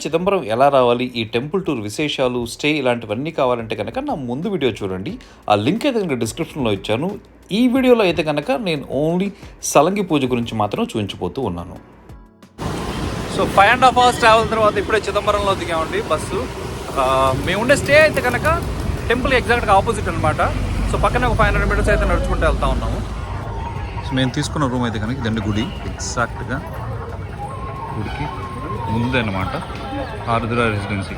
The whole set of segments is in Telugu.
చిదంబరం ఎలా రావాలి, ఈ టెంపుల్ టూర్ విశేషాలు, స్టే ఇలాంటివన్నీ కావాలంటే కనుక నా ముందు వీడియో చూడండి. ఆ లింక్ అయితే కనుక డిస్క్రిప్షన్లో ఇచ్చాను. ఈ వీడియోలో అయితే కనుక నేను ఓన్లీ సలంగి పూజ గురించి మాత్రం చూపించిపోతూ ఉన్నాను. సో 5.5 hours ట్రావెల్ తర్వాత ఇప్పుడే చిదంబరంలో దిగామండి బస్సు. మేము ఉండే స్టే అయితే కనుక టెంపుల్ ఎగ్జాక్ట్గా ఆపోజిట్ అనమాట. సో పక్కనే ఒక 500 meters అయితే నడుచుకుంటూ వెళ్తూ ఉన్నాము. సో మేము తీసుకున్న రూమ్ అయితే కనుక ఇదండి గుడి, ఎగ్జాక్ట్గా గుడికి ముందే అనమాట, ఆరుద్ర రెసిడెన్సీ.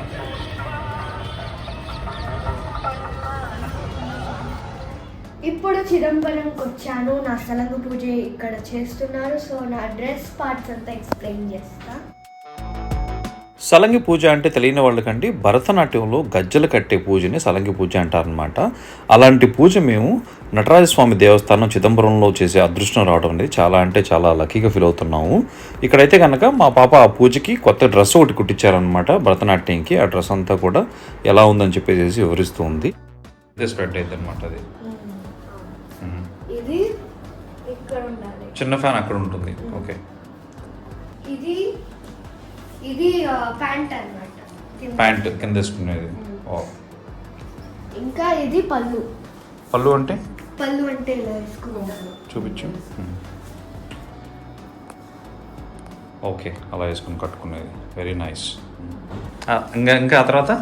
ఇప్పుడు చిదంబరంకి వచ్చాను. నా సలంగు పూజ ఇక్కడ చేస్తున్నారు. సో నా డ్రెస్ పార్ట్స్ అంతా ఎక్స్ప్లెయిన్ చేస్తా. సలంగి పూజ అంటే తెలియని వాళ్ళకండి, భరతనాట్యంలో గజ్జలు కట్టే పూజని సలంగి పూజ అంటారనమాట. అలాంటి పూజ మేము నటరాజస్వామి దేవస్థానం చిదంబరంలో చేసే అదృష్టం రావడం అనేది చాలా అంటే చాలా లక్కీగా ఫీల్ అవుతున్నాము. ఇక్కడైతే కనుక మా పాప ఆ పూజకి కొత్త డ్రెస్ ఒకటి కుట్టించారనమాట భరతనాట్యంకి. ఆ డ్రెస్ అంతా కూడా ఎలా ఉందని చెప్పేసి వివరిస్తూ ఉంది. స్ప్రెడ్ అయితే అనమాట అది. ఇది ఇక్కడ ఉండాలి, చిన్న ఫ్యాన్ అక్కడ ఉంటుంది. ఓకే, ఇది ఇది ప్యాంట్ అన్నమాట, ప్యాంట్ కింద వేసుకునేది. ఇంకా ఇది పళ్ళు. పళ్ళు అంటే పళ్ళు అంటే ఇలా వేసుకుంటాను. చూపించు. ఓకే, అలా వేసుకుని కట్టుకునేది. Very nice. ఇంకా ఆ తర్వాత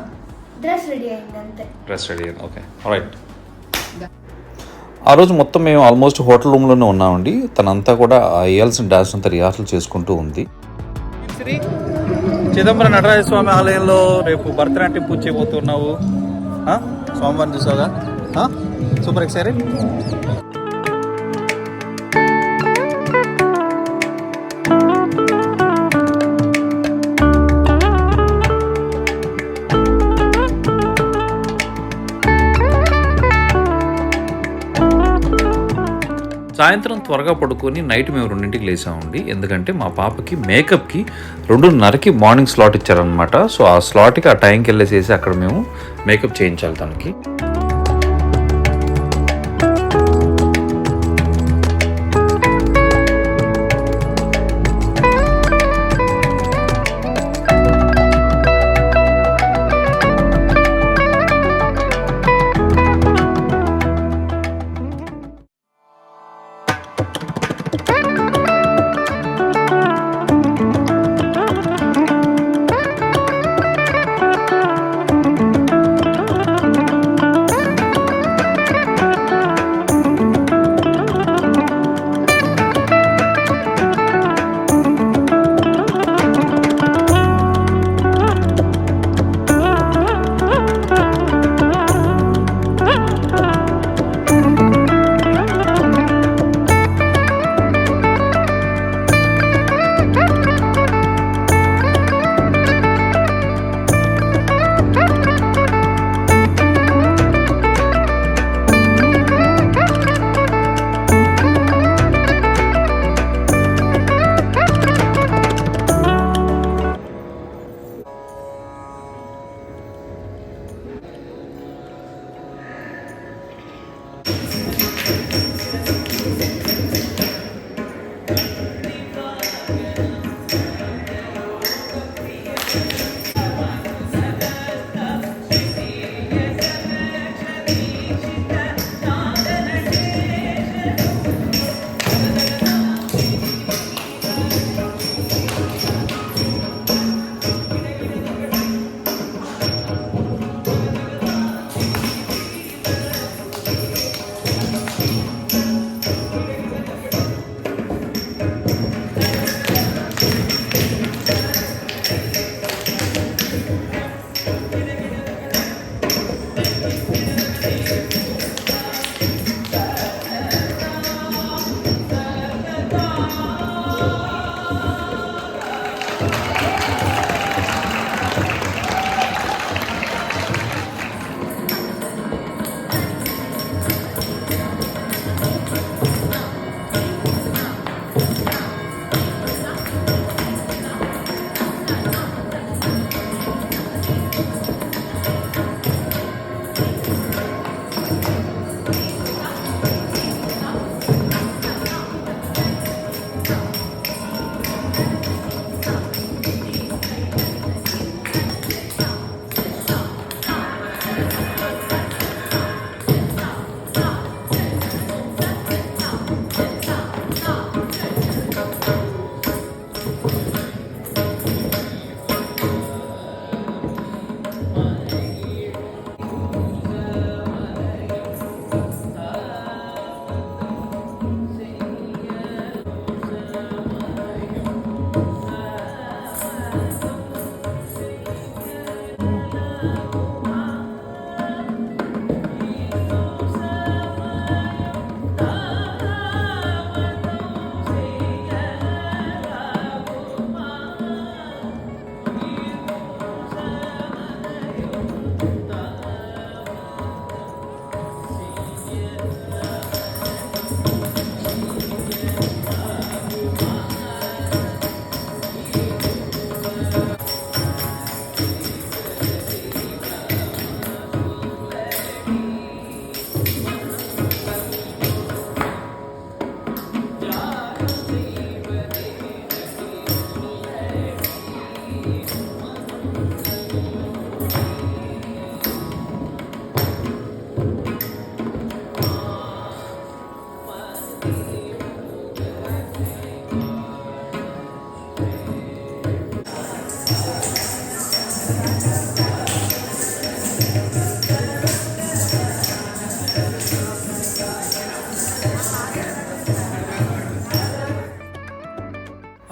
డ్రెస్ రెడీ అయింది అంతే. డ్రెస్ రెడీ అయింది. Okay, right. ఆ రోజు మొత్తం మేము ఆల్మోస్ట్ హోటల్ రూమ్లోనే ఉన్నామండి. తనంతా కూడా వేయాల్సిన డాన్స్ అంతా రిహార్సల్ చేసుకుంటూ ఉంది. శ్రీ చిదంబరం నటరాజస్వామి ఆలయంలో రేపు భరతనాట్యం పూజ చేయబోతున్నావు. స్వామివారిని చూసావుగా, సూపర్ ఎక్సైటెడ్. సాయంత్రం త్వరగా పడుకొని నైట్ మేము 2ంటికి లేసామండి. ఎందుకంటే మా పాపకి మేకప్కి 2:30కి మార్నింగ్ స్లాట్ ఇచ్చారనమాట. సో ఆ స్లాట్కి ఆ టైంకి వెళ్ళేసేసి అక్కడ మేము మేకప్ చేయించాలి తనకి.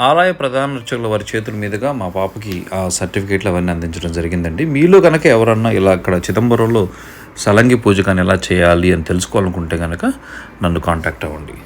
ఆలయ ప్రధాన అర్చకుల వారి చేతుల మీదుగా మా పాపకి ఆ సర్టిఫికేట్లు అవన్నీ అందించడం జరిగిందండి. మీలో కనుక ఎవరన్నా ఇలా అక్కడ చిదంబరంలో సలంగి పూజ కానీ ఎలా చేయాలి అని తెలుసుకోవాలనుకుంటే కనుక నన్ను కాంటాక్ట్ అవ్వండి.